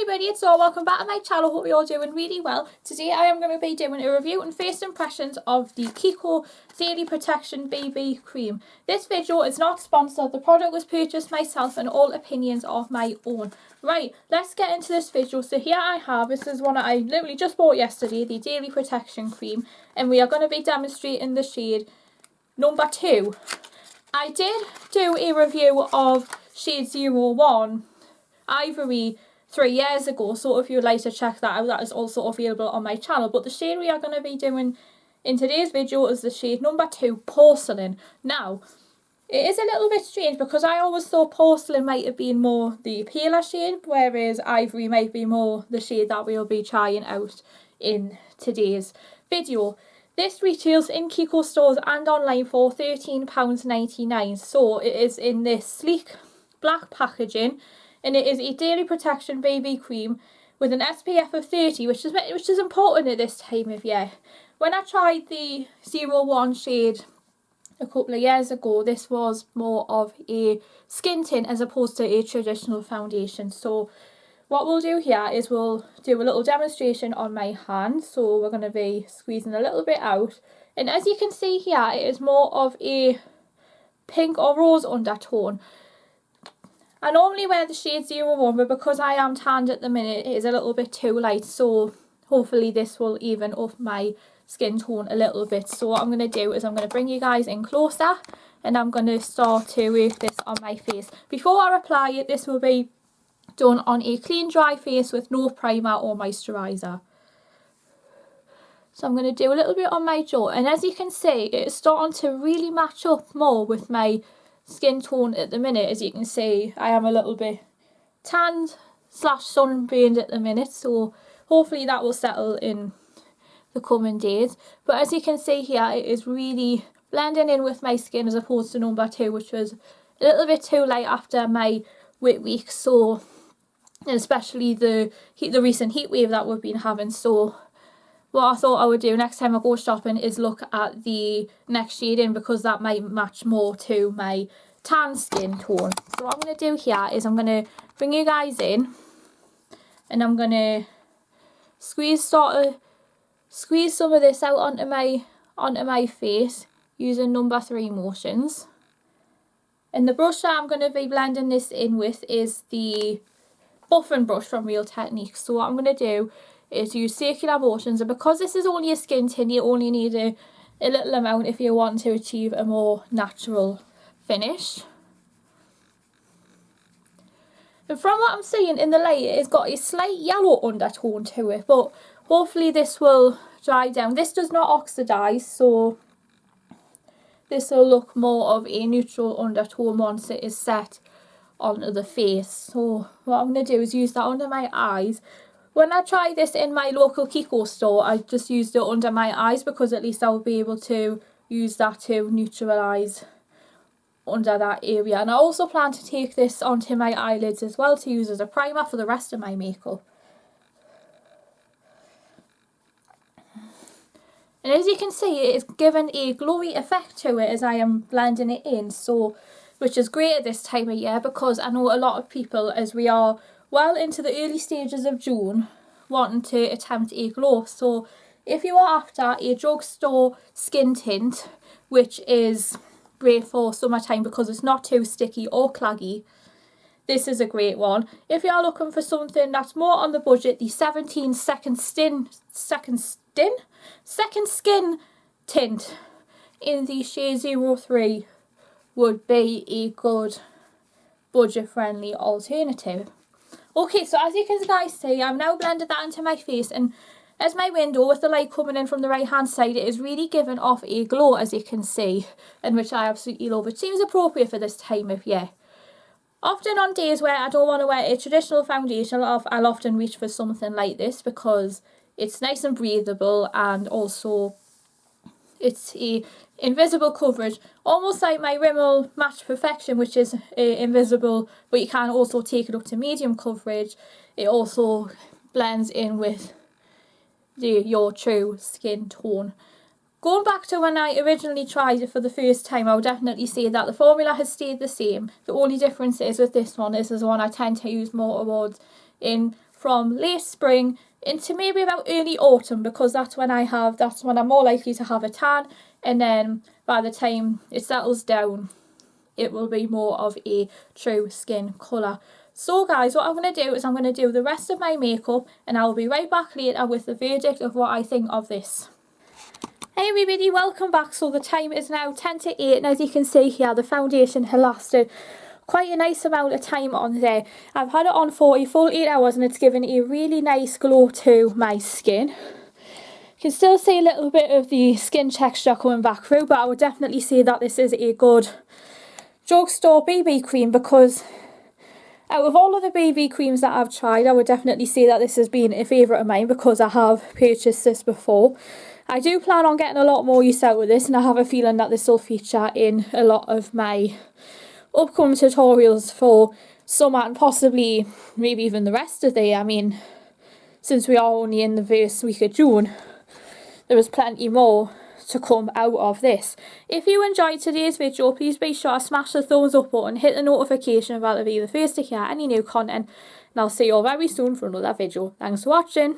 everybody, it's all welcome back to my channel. Hope you're all doing really well. Today I am going to be doing a review and first impressions of the KIKO Daily Protection BB Cream. This video is not sponsored, the product was purchased myself and all opinions of my own. Right, let's get into this video. So here I have, this is one I literally just bought yesterday, the Daily Protection Cream, and we are going to be demonstrating the shade number 2. I did do a review of shade 01 Ivory 3 years ago, so if you would like to check that out, that is also available on my channel. But the shade we are going to be doing in today's video is the shade number 2, Porcelain. Now, it is a little bit strange because I always thought Porcelain might have been more the paler shade, whereas Ivory might be more the shade that we'll be trying out in today's video. This retails in KIKO stores and online for £13.99, so it is in this sleek black packaging. And it is a daily protection BB cream with an SPF of 30, which is important at this time of year. When I tried the 01 shade a couple of years ago, this was more of a skin tint as opposed to a traditional foundation. So what we'll do here is we'll do a little demonstration on my hand. So we're going to be squeezing a little bit out. And as you can see here, it is more of a pink or rose undertone. I normally wear the shade 01, but because I am tanned at the minute, it is a little bit too light, so hopefully this will even up my skin tone a little bit. So what I'm going to do is I'm going to bring you guys in closer, and I'm going to start to work this on my face. Before I apply it, this will be done on a clean, dry face with no primer or moisturiser. So I'm going to do a little bit on my jaw, and as you can see, it is starting to really match up more with my skin tone at the minute. As you can see, I am a little bit tanned / sunburned at the minute, so hopefully that will settle in the coming days. But as you can see here, it is really blending in with my skin as opposed to number 2, which was a little bit too light after my wet week, so, and especially the recent heat wave that we've been having. So what I thought I would do next time I go shopping is look at the next shade in, because that might match more to my tan skin tone. So what I'm going to do here is I'm going to bring you guys in, and I'm going to squeeze some of this out onto my face using number 3 motions. And the brush that I'm going to be blending this in with is the buffing brush from Real Techniques. So what I'm going to do is use circular motions, and because this is only a skin tint, you only need a little amount if you want to achieve a more natural finish. And from what I'm seeing in the light, it's got a slight yellow undertone to it, but hopefully this will dry down. This does not oxidise, so this will look more of a neutral undertone once it is set onto the face. So what I'm going to do is use that under my eyes. When I tried this in my local KIKO store, I just used it under my eyes because at least I'll be able to use that to neutralise under that area. And I also plan to take this onto my eyelids as well to use as a primer for the rest of my makeup. And as you can see, it is given a glowy effect to it as I am blending it in, so which is great at this time of year, because I know a lot of people, as we are well into the early stages of June, wanting to attempt a glow. So if you are after a drugstore skin tint, which is great for summertime because it's not too sticky or claggy, this is a great one. If you are looking for something that's more on the budget, the 17 second skin tint in the shade 03 would be a good budget friendly alternative. Okay, so as you can guys see, I've now blended that into my face, and as my window with the light coming in from the right hand side, it is really giving off a glow, as you can see, and which I absolutely love. It seems appropriate for this time of year. Often on days where I don't want to wear a traditional foundation, I'll often reach for something like this because it's nice and breathable, and also it's a invisible coverage, almost like my Rimmel Match Perfection, which is invisible, but you can also take it up to medium coverage. It also blends in with your true skin tone. Going back to when I originally tried it for the first time, I would definitely say that the formula has stayed the same. The only difference is with this one, this is the one I tend to use more towards in from late spring into maybe about early autumn, because that's when I'm more likely to have a tan, and then by the time it settles down it will be more of a true skin colour. So guys, what I'm going to do is I'm going to do the rest of my makeup and I'll be right back later with the verdict of what I think of this. Hey everybody, welcome back. So the time is now 10 to 8 and as you can see here, the foundation has lasted quite a nice amount of time on there. I've had it on for a full 8 hours and it's given a really nice glow to my skin. You can still see a little bit of the skin texture coming back through, but I would definitely say that this is a good drugstore BB cream, because out of all of the BB creams that I've tried, I would definitely say that this has been a favourite of mine because I have purchased this before. I do plan on getting a lot more use out of this, and I have a feeling that this will feature in a lot of my upcoming tutorials for summer and possibly maybe even the rest of the year. I mean, since we are only in the first week of June, there is plenty more to come out of this. If you enjoyed today's video, please be sure to smash the thumbs up button, hit the notification bell to be the first to hear any new content, and I'll see you all very soon for another video. Thanks for watching.